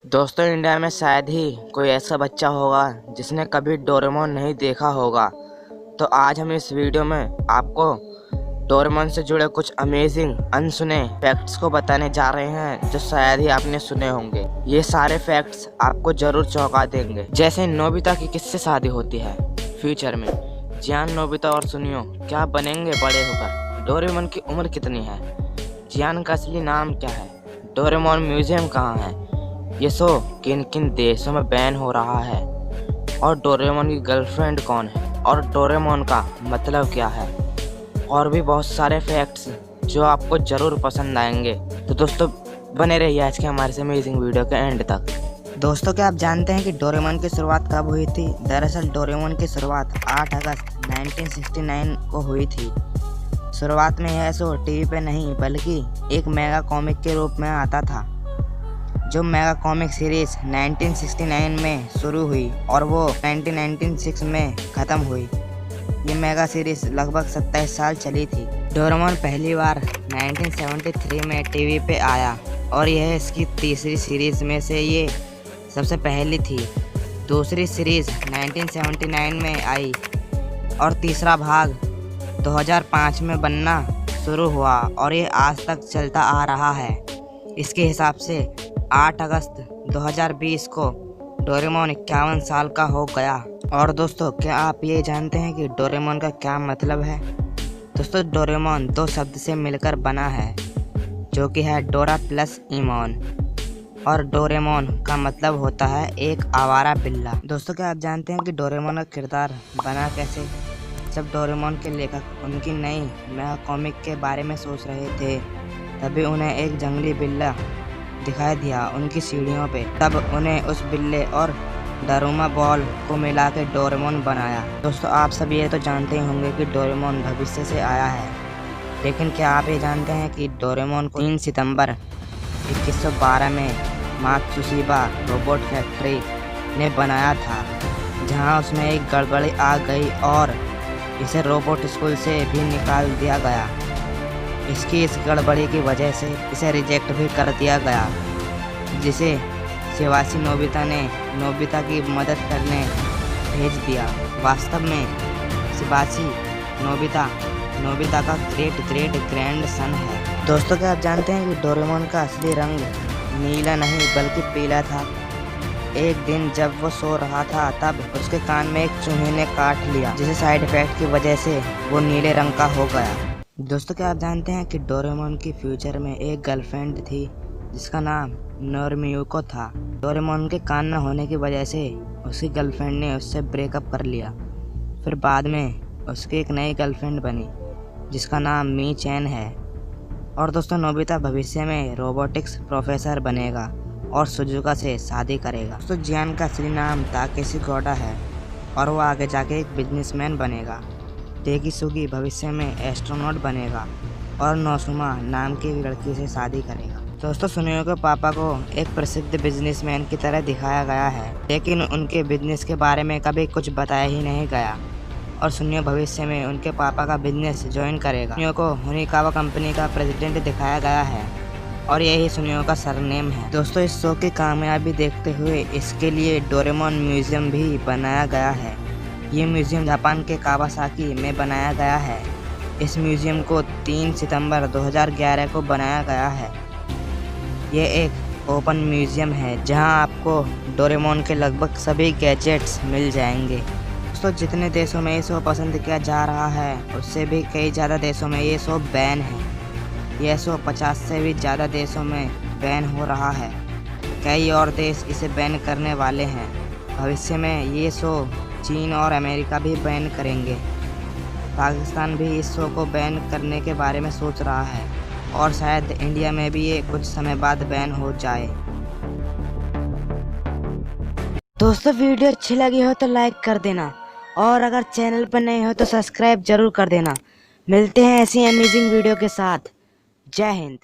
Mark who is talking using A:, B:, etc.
A: दोस्तों, इंडिया में शायद ही कोई ऐसा बच्चा होगा जिसने कभी डोरेमोन नहीं देखा होगा। तो आज हम इस वीडियो में आपको डोरेमोन से जुड़े कुछ अमेजिंग अनसुने फैक्ट्स को बताने जा रहे हैं जो शायद ही आपने सुने होंगे। ये सारे फैक्ट्स आपको जरूर चौंका देंगे। जैसे नोबिता की किससे शादी होती है फ्यूचर में, जियान नोबिता और सुनियो क्या बनेंगे बड़े होकर, डोरेमोन की उम्र कितनी है, जियान का असली नाम क्या है, डोरेमोन म्यूजियम कहाँ है, ये शो किन किन देशों में बैन हो रहा है, और डोरेमोन की गर्लफ्रेंड कौन है, और डोरेमोन का मतलब क्या है, और भी बहुत सारे फैक्ट्स जो आपको ज़रूर पसंद आएंगे। तो दोस्तों, बने रहिए आज के हमारे अमेजिंग वीडियो के एंड तक।
B: दोस्तों, क्या आप जानते हैं कि डोरेमोन की शुरुआत कब हुई थी? दरअसल डोरेमोन की शुरुआत 8 अगस्त 1969 को हुई थी। शुरुआत में यह शो टीवी पे नहीं बल्कि एक मेगा कॉमिक के रूप में आता था, जो मेगा कॉमिक सीरीज 1969 में शुरू हुई और वो 1996 में ख़त्म हुई। ये मेगा सीरीज लगभग 27 साल चली थी। डोरेमोन पहली बार 1973 में टीवी पे आया और यह इसकी तीसरी सीरीज में से ये सबसे पहली थी। दूसरी सीरीज 1979 में आई और तीसरा भाग 2005 में बनना शुरू हुआ और ये आज तक चलता आ रहा है। इसके हिसाब से 8 अगस्त 2020 को डोरेमोन 51 साल का हो गया। और दोस्तों, क्या आप ये जानते हैं कि डोरेमोन का क्या मतलब है? दोस्तों, डोरेमोन 2 शब्द से मिलकर बना है, जो कि है डोरा प्लस इमोन, और डोरेमोन का मतलब होता है एक आवारा बिल्ला। दोस्तों, क्या आप जानते हैं कि डोरेमोन का किरदार बना कैसे? जब डोरेमोन के लेखक उनकी नई मेगा कॉमिक के बारे में सोच रहे थे, तभी उन्हें एक जंगली बिल्ला दिखाई दिया उनकी सीढ़ियों पे। तब उन्हें उस बिल्ले और डारुमा बॉल को मिला के डोरेमोन बनाया। दोस्तों, आप सब ये तो जानते ही होंगे कि डोरेमोन भविष्य से आया है, लेकिन क्या आप ये जानते हैं कि डोरेमोन को 3 सितंबर 2112 में मात्सुशिबा रोबोट फैक्ट्री ने बनाया था, जहां उसमें एक गड़बड़ी आ गई और इसे रोबोट स्कूल से भी निकाल दिया गया। इसकी इस गड़बड़ी की वजह से इसे रिजेक्ट भी कर दिया गया, जिसे शिवाशी नोबिता ने नोबिता की मदद करने भेज दिया। वास्तव में शिवाशी नोबिता का ग्रेट ग्रेट ग्रैंड सन है। दोस्तों, क्या आप जानते हैं कि डोरेमोन का असली रंग नीला नहीं बल्कि पीला था? एक दिन जब वो सो रहा था, तब उसके कान में एक चूहे ने काट लिया, जिसे साइड इफेक्ट की वजह से वो नीले रंग का हो गया। दोस्तों, क्या आप जानते हैं कि डोरेमोन की फ्यूचर में एक गर्लफ्रेंड थी जिसका नाम नोरिमियुको था। डोरेमोन के कान न होने की वजह से उसकी गर्लफ्रेंड ने उससे ब्रेकअप कर लिया। फिर बाद में उसकी एक नई गर्लफ्रेंड बनी जिसका नाम मी चैन है। और दोस्तों, नोबिता भविष्य में रोबोटिक्स प्रोफेसर बनेगा और सुजुका से शादी करेगा। दोस्तों, जियान का असली नाम ताकेशी गोडा है और वो आगे जाके एक बिजनेसमैन बनेगा। तेगिसुगी भविष्य में एस्ट्रोनॉट बनेगा और नोसुमा नाम की लड़की से शादी करेगा। दोस्तों, सुनियो के पापा को एक प्रसिद्ध बिजनेसमैन की तरह दिखाया गया है, लेकिन उनके बिजनेस के बारे में कभी कुछ बताया ही नहीं गया और सुनियो भविष्य में उनके पापा का बिजनेस ज्वाइन करेगा। सुनियो को हुनिकावा कंपनी का प्रेसिडेंट दिखाया गया है और यही सुनियो का सरनेम है। दोस्तों, इस शो की कामयाबी देखते हुए इसके लिए डोरेमोन म्यूजियम भी बनाया गया है। ये म्यूजियम जापान के कावासाकी में बनाया गया है। इस म्यूजियम को 3 सितंबर 2011 को बनाया गया है। ये एक ओपन म्यूजियम है जहां आपको डोरेमोन के लगभग सभी गैजेट्स मिल जाएंगे। दोस्तों, जितने देशों में ये शो पसंद किया जा रहा है, उससे भी कई ज़्यादा देशों में ये शो बैन है। यह शो 50 से भी ज़्यादा देशों में बैन हो रहा है। कई और देश इसे बैन करने वाले हैं। भविष्य में ये शो चीन और अमेरिका भी बैन करेंगे। पाकिस्तान भी इस शो को बैन करने के बारे में सोच रहा है और शायद इंडिया में भी ये कुछ समय बाद बैन हो जाए। दोस्तों, वीडियो अच्छी लगी हो तो लाइक कर देना और अगर चैनल पर नए हो तो सब्सक्राइब जरूर कर देना। मिलते हैं ऐसी अमेजिंग वीडियो के साथ। जय हिंद।